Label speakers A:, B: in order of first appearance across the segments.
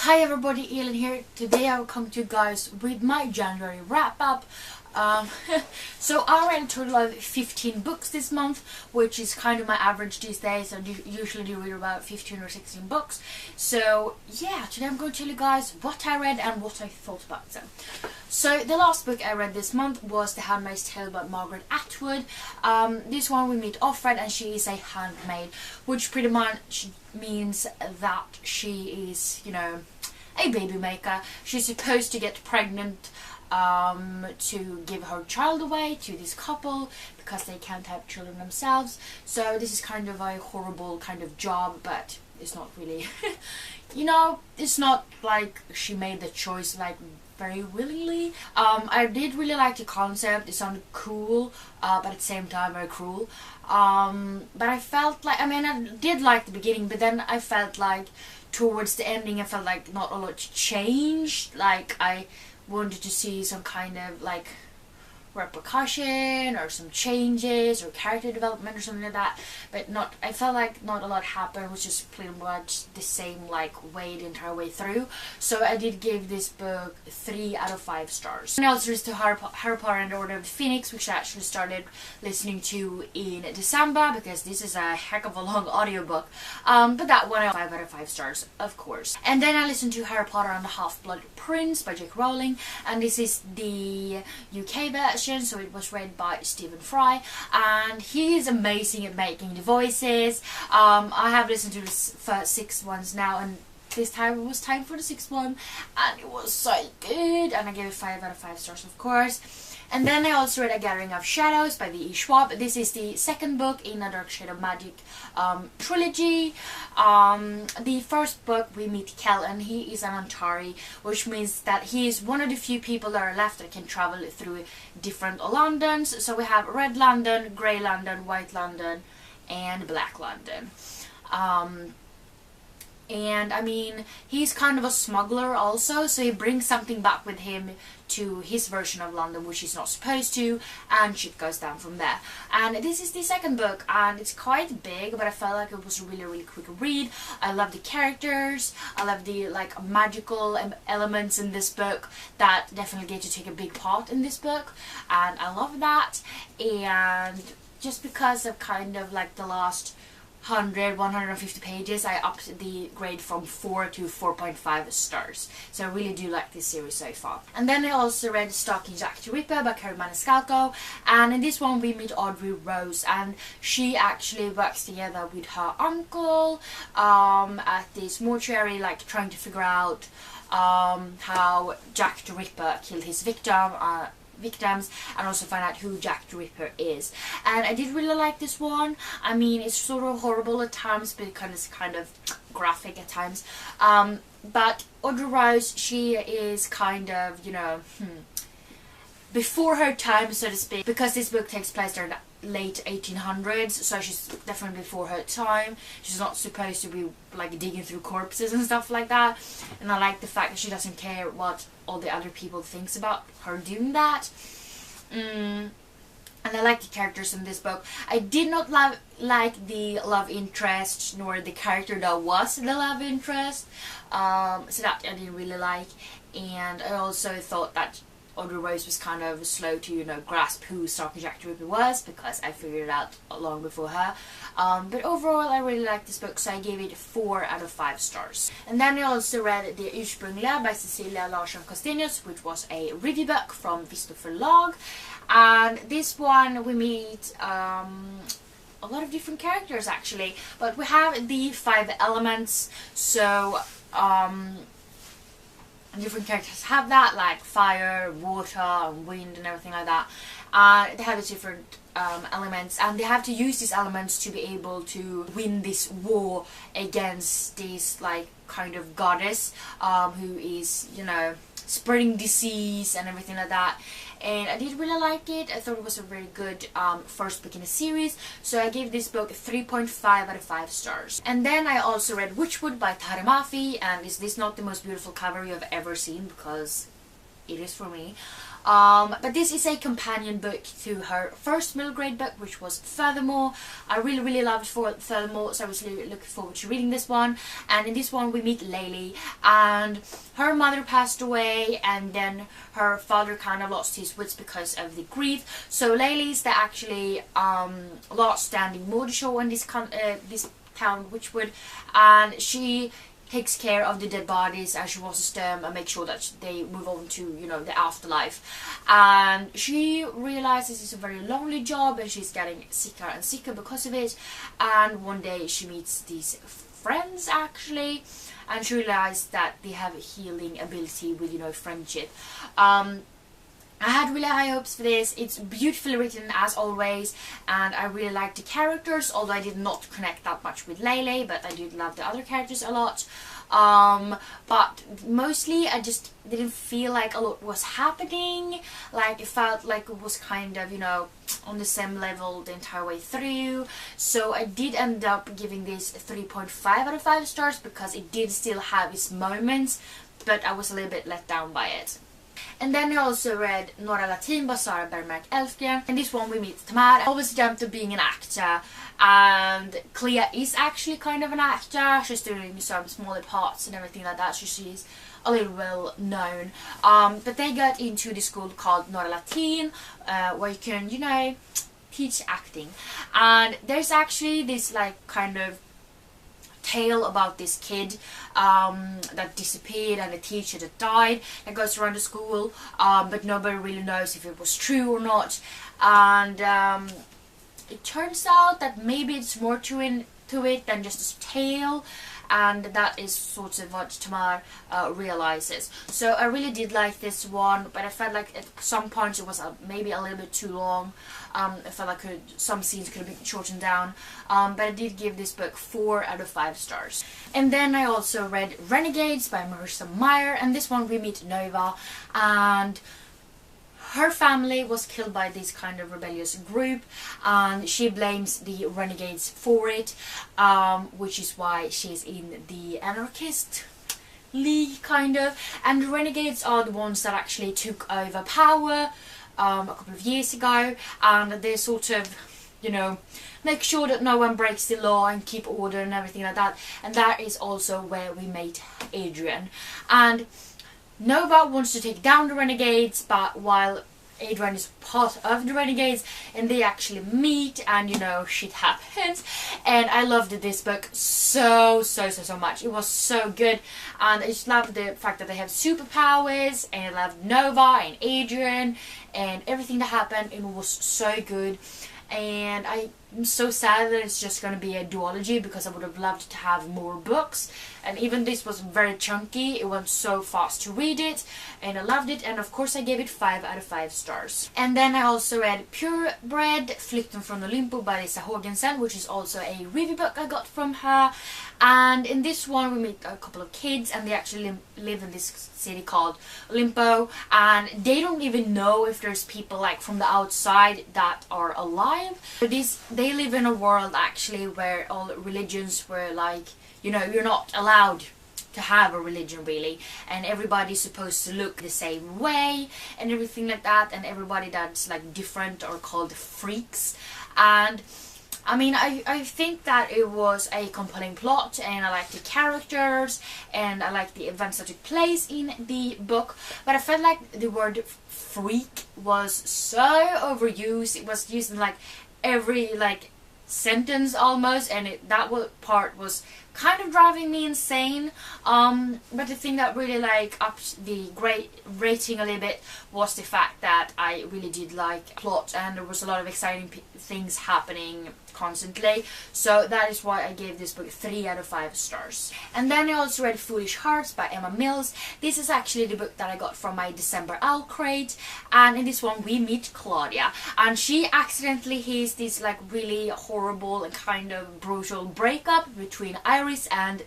A: Hi everybody, Elin here. Today I will come to you guys with my January wrap up. So I read a total of 15 books this month, which is kind of my average these days. I usually do read about 15 or 16 books. So yeah, today I'm going to tell you guys what I read and what I thought about them. So the last book I read this month was The Handmaid's Tale by Margaret Atwood. This one we meet Offred, and she is a handmaid, which pretty much means that she is, you know, a baby maker. She's supposed to get pregnant to give her child away to this couple because they can't have children themselves. So this is kind of a horrible kind of job, but it's not really you know, it's not like she made the choice like very willingly. I did really like the concept. It sounded cool, but at the same time very cruel. But I felt like, I mean, I did like the beginning, but then I felt like towards the ending I felt like not a lot changed. Like I wanted to see some kind of like repercussion or some changes or character development or something like that, but not, I felt like not a lot happened, which is pretty much the same like way the entire way through. So I did give this book 3 out of 5 stars. And also listened to Harry Potter and the Order of the Phoenix, which I actually started listening to in December because this is a heck of a long audiobook, but that one 5 out of 5 stars, of course. And then I listened to Harry Potter and the Half-Blood Prince by J.K. Rowling, and this is the UK version, so it was read by Stephen Fry, and he is amazing at making the voices. I have listened to the first 6 ones now, and this time it was time for the 6th one, and it was so good, and I gave it 5 out of 5 stars, of course. And then I also read A Gathering of Shadows by V.E. Schwab. This is the 2nd book in a Dark Shade of Magic trilogy. The first book we meet Kel, and he is an Antari, which means that he is one of the few people that are left that can travel through different Londons. So we have Red London, Grey London, White London, and Black London. And I mean, he's kind of a smuggler also, so he brings something back with him to his version of London, which he's not supposed to, and shit goes down from there. And this is the 2nd book, and it's quite big, but I felt like it was a really quick read. I love the characters, I love the like magical elements in this book that definitely get to take a big part in this book, and I love that. And just because of kind of like the last 150 pages, I upped the grade from 4 to 4.5 stars. So I really do like this series so far. And then I also read Stockings, Jack the Ripper by Carrie Maniscalco, and in this one we meet Audrey Rose, and she actually works together with her uncle at this mortuary, like trying to figure out how Jack the Ripper killed his victims, and also find out who Jack the Ripper is. And I did really like this one. I mean, it's sort of horrible at times, but it's kind of graphic at times. But Audrey Rose, she is kind of, you know, before her time, so to speak, because this book takes place during the late 1800s, so she's definitely before her time. She's not supposed to be like digging through corpses and stuff like that, and I like the fact that she doesn't care what all the other people thinks about her doing that. And I like the characters in this book. I did not like the love interest, nor the character that was the love interest, so that I didn't really like. And I also thought that Audrey Rose was kind of slow to, you know, grasp who Stockings Jack the Ripper was, because I figured it out long before her. But overall I really liked this book, so I gave it 4 out of 5 stars. And then I also read The Ursprungliga by Cecilia Larsson Costenius, which was a review book from Visto Förlag. And this one we meet a lot of different characters actually, but we have the 5 elements, so different characters have that, like fire, water, and wind and everything like that. They have these different elements, and they have to use these elements to be able to win this war against this like kind of goddess who is, you know, spreading disease and everything like that. And I did really like it. I thought it was a very good first book in the series, so I gave this book 3.5 out of 5 stars. And then I also read Witchwood by Tahereh Mafi, and is this not the most beautiful cover you have ever seen? Because it is for me. But this is a companion book to her first middle grade book, which was Furthermore. I really loved Furthermore, so I was really looking forward to reading this one. And in this one we meet Laylee, and her mother passed away, and then her father kind of lost his wits because of the grief. So Laylee's the actually last standing mortgagor in this town, Witchwood, and she takes care of the dead bodies as she washes them and makes sure that they move on to, you know, the afterlife. And she realizes it's a very lonely job, and she's getting sicker and sicker because of it. And one day she meets these friends actually, and she realizes that they have a healing ability with, you know, friendship. I had really high hopes for this. It's beautifully written as always, and I really liked the characters, although I did not connect that much with Laylee, but I did love the other characters a lot. But mostly I just didn't feel like a lot was happening. Like, it felt like it was kind of, you know, on the same level the entire way through. So I did end up giving this 3.5 out of 5 stars because it did still have its moments, but I was a little bit let down by it. And then I also read Norrell by Sara Bergmark Elfgren. In this one we meet Tamar. I always dreamt of being an actor, and Clea is actually kind of an actor. She's doing some smaller parts and everything like that, so she's a little well known. But they got into the school called Norrell, where you can, you know, teach acting. And there's actually this like kind of tale about this kid that disappeared, and a teacher that died, that goes around the school, but nobody really knows if it was true or not. And it turns out that maybe it's more to it than just a tale, and that is sort of what Tamar realizes. So I really did like this one, but I felt like at some points it was maybe a little bit too long. I felt like some scenes could have been shortened down, but I did give this book 4 out of 5 stars. And then I also read Renegades by Marissa Meyer, and this one we meet Nova, and her family was killed by this kind of rebellious group, and she blames the Renegades for it, which is why she's in the anarchist league kind of. And the Renegades are the ones that actually took over power a couple of years ago, and they sort of, you know, make sure that no one breaks the law and keep order and everything like that. And that is also where we meet Adrian. And Nova wants to take down the Renegades, but while Adrian is part of the Renegades, and they actually meet, and, you know, shit happens. And I loved this book so much. It was so good, and I just loved the fact that they have superpowers, and I loved Nova and Adrian and everything that happened. It was so good, and I'm so sad that it's just going to be a duology, because I would have loved to have more books. And even this was very chunky, it went so fast to read it, and I loved it, and of course I gave it 5 out of 5 stars. And then I also read Purebred, Flykten från Olimpo by Lisa Hågensen, which is also a review book I got from her. And in this one we meet a couple of kids, and they actually live in this city called Olimpo, and they don't even know if there's people like from the outside that are alive. But they live in a world actually where all religions were like, you know, you're not allowed to have a religion really, and everybody's supposed to look the same way and everything like that, and everybody that's like different are called freaks. And I mean, I think that it was a compelling plot, and I like the characters, and I like the events that took place in the book, but I felt like the word freak was so overused. It was used in like every like sentence almost, and that part was kind of driving me insane. But the thing that really like upped the great rating a little bit was the fact that I really did like plot, and there was a lot of exciting things happening constantly. So that is why I gave this book 3 out of 5 stars. And then I also read Foolish Hearts by Emma Mills. This is actually the book that I got from my December Owl crate, and in this one we meet Claudia, and she accidentally has this like really horrible and kind of brutal breakup between Iris and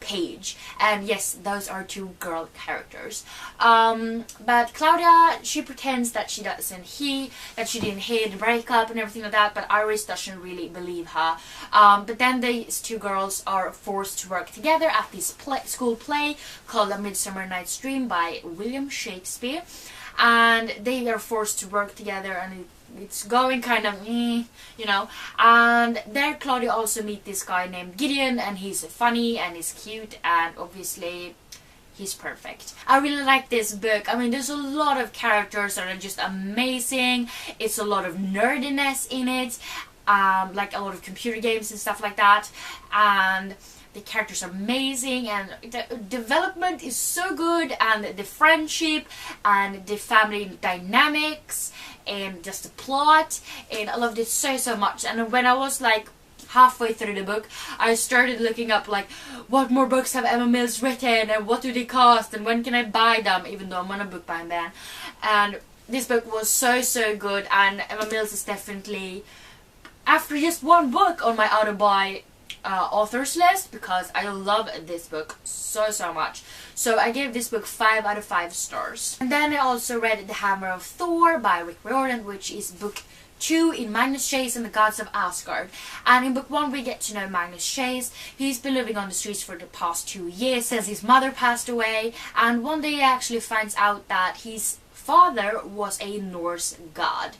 A: Paige, and yes, those are 2 girl characters. But Claudia, she pretends that she didn't hear the breakup and everything like that, but Iris doesn't really believe her. But then these 2 girls are forced to work together at this school play called A Midsummer Night's Dream by William Shakespeare. and they are forced to work together, and it's going kind of you know. And there Claudia also meet this guy named Gideon, and he's funny and he's cute, and obviously he's perfect. I really like this book. I mean, there's a lot of characters that are just amazing. It's a lot of nerdiness in it, like a lot of computer games and stuff like that, and the characters are amazing, and the development is so good, and the friendship and the family dynamics and just the plot, and I loved it so much. And when I was like halfway through the book, I started looking up like what more books have Emma Mills written, and what do they cost, and when can I buy them, even though I'm on a book buying ban. And this book was so good, and Emma Mills is definitely, after just one book, on my auto buy authors list, because I love this book so much. So I gave this book 5 out of 5 stars. And then I also read The Hammer of Thor by Rick Riordan, which is book 2 in Magnus Chase and the Gods of Asgard. And in book 1 we get to know Magnus Chase. He's been living on the streets for the past 2 years since his mother passed away, and one day he actually finds out that his father was a Norse god.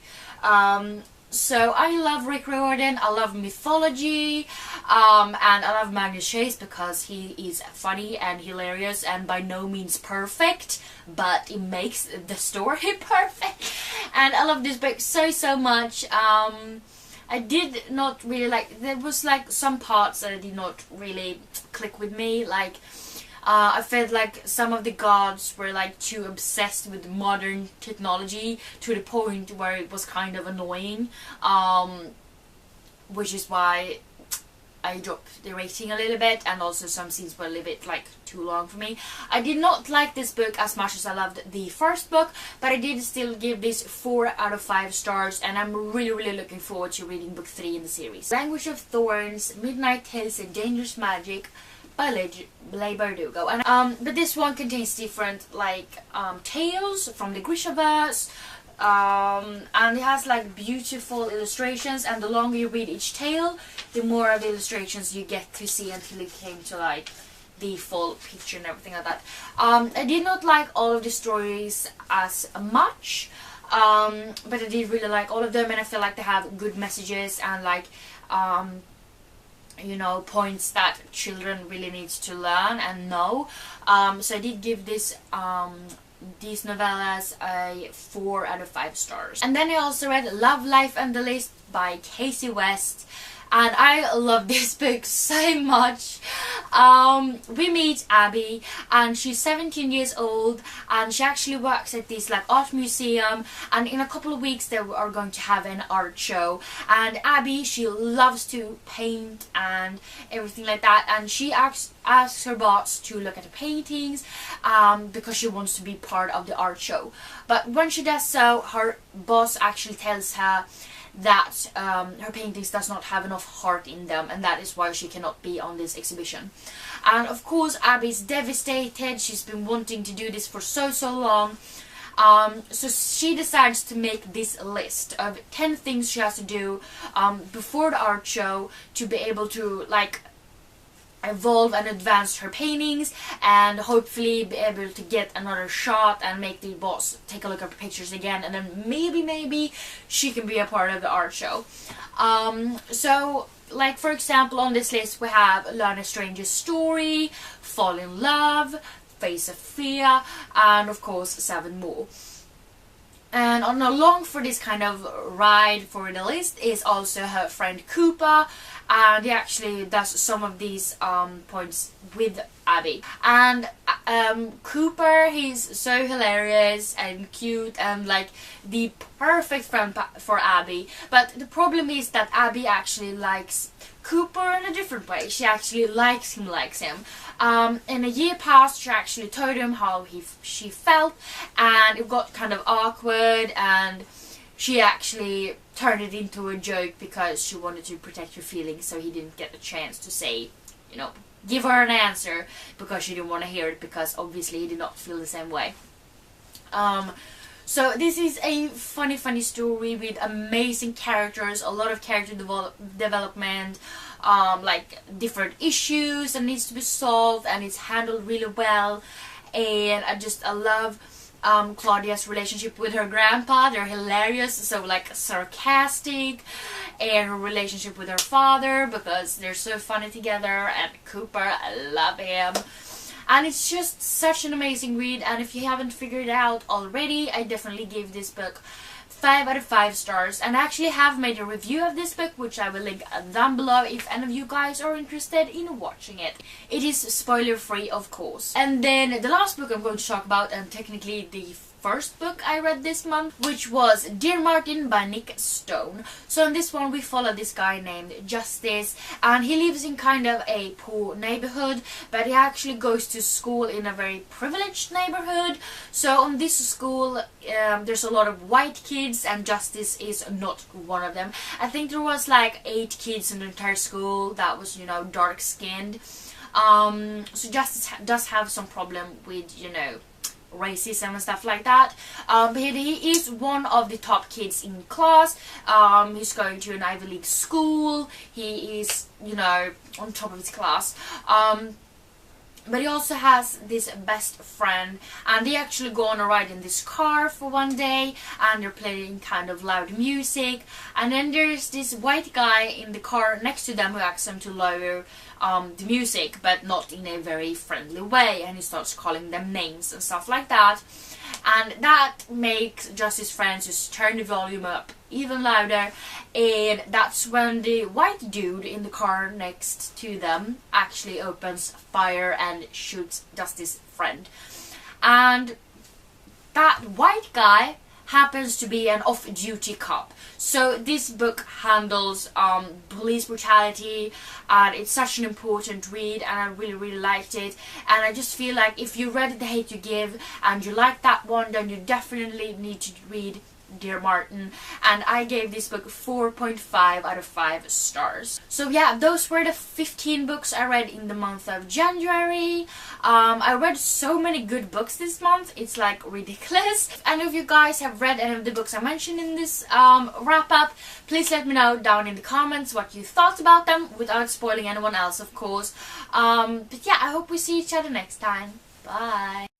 A: So I love Rick Riordan, I love mythology, and I love Magnus Chase because he is funny and hilarious and by no means perfect, but it makes the story perfect. And I love this book so much. I did not really like, there was like some parts that did not really click with me, like I felt like some of the gods were like too obsessed with modern technology to the point where it was kind of annoying, which is why I dropped the rating a little bit, and also some scenes were a little bit like too long for me. I did not like this book as much as I loved the first book, but I did still give this 4 out of 5 stars, and I'm really looking forward to reading book 3 in the series. Language of Thorns, Midnight Tales and Dangerous Magic by Leigh Bardugo. And but this one contains different like tales from the Grishaverse, and it has like beautiful illustrations, and the longer you read each tale, the more of the illustrations you get to see until it came to like the full picture and everything like that. I did not like all of the stories as much, but I did really like all of them, and I feel like they have good messages and like you know, points that children really need to learn and know. So I did give this these novellas a 4 out of 5 stars. And then I also read Love, Life and the List by Casey West, and I love this book so much. We meet Abby, and she's 17 years old, and she actually works at this like art museum, and in a couple of weeks they are going to have an art show. And Abby, she loves to paint and everything like that, and she asks her boss to look at the paintings because she wants to be part of the art show. But when she does so, her boss actually tells her that her paintings does not have enough heart in them, and that is why she cannot be on this exhibition. And of course Abby's devastated. She's been wanting to do this for so long. So she decides to make this list of 10 things she has to do before the art show to be able to like evolve and advance her paintings, and hopefully be able to get another shot and make the boss take a look at the pictures again, and then maybe she can be a part of the art show. So like for example on this list we have Learn a Stranger's Story, Fall in Love, Face of Fear, and of course 7 more. And on along for this kind of ride for the list is also her friend Cooper, and he actually does some of these points with Abby. And Cooper, he's so hilarious and cute and like the perfect friend for Abby. But the problem is that Abby actually likes Cooper in a different way. She actually likes him. In a year past, she actually told him how she felt, and it got kind of awkward, and she actually turned it into a joke because she wanted to protect her feelings, so he didn't get a chance to say, you know, give her an answer, because she didn't want to hear it, because obviously he did not feel the same way. So this is a funny story with amazing characters, a lot of character development, like different issues that needs to be solved, and it's handled really well. And I love Claudia's relationship with her grandpa. They're hilarious, so like sarcastic, and her relationship with her father, because they're so funny together, and Cooper, I love him. And it's just such an amazing read, and if you haven't figured it out already, I definitely give this book 5 out of 5 stars, and I actually have made a review of this book, which I will link down below if any of you guys are interested in watching it. It is spoiler free, of course. And then the last book I'm going to talk about, and technically the first book I read this month, which was Dear Martin by Nick Stone. So in this one we follow this guy named Justice, and he lives in kind of a poor neighborhood, but he actually goes to school in a very privileged neighborhood. So on this school there's a lot of white kids, and Justice is not one of them. I think there was like 8 kids in the entire school that was, you know, dark skinned. So Justice does have some problem with, you know, racism and stuff like that, but he is one of the top kids in class. He's going to an Ivy League school. He is, you know, on top of his class, but he also has this best friend, and they actually go on a ride in this car for one day, and they're playing kind of loud music, and then there's this white guy in the car next to them who asks them to lower the music, but not in a very friendly way, and he starts calling them names and stuff like that, and that makes Justice's friends just turn the volume up even louder, and that's when the white dude in the car next to them actually opens fire and shoots Justice's friend. And that white guy happens to be an off-duty cop. So this book handles police brutality, and it's such an important read, and I really liked it. And I just feel like if you read The Hate You Give and you like that one, then you definitely need to read Dear Martin, and I gave this book 4.5 out of 5 stars. So yeah, those were the 15 books I read in the month of January. I read so many good books this month, it's like ridiculous. If any of you guys have read any of the books I mentioned in this wrap up, please let me know down in the comments what you thought about them, without spoiling anyone else, of course. But yeah, I hope we see each other next time. Bye!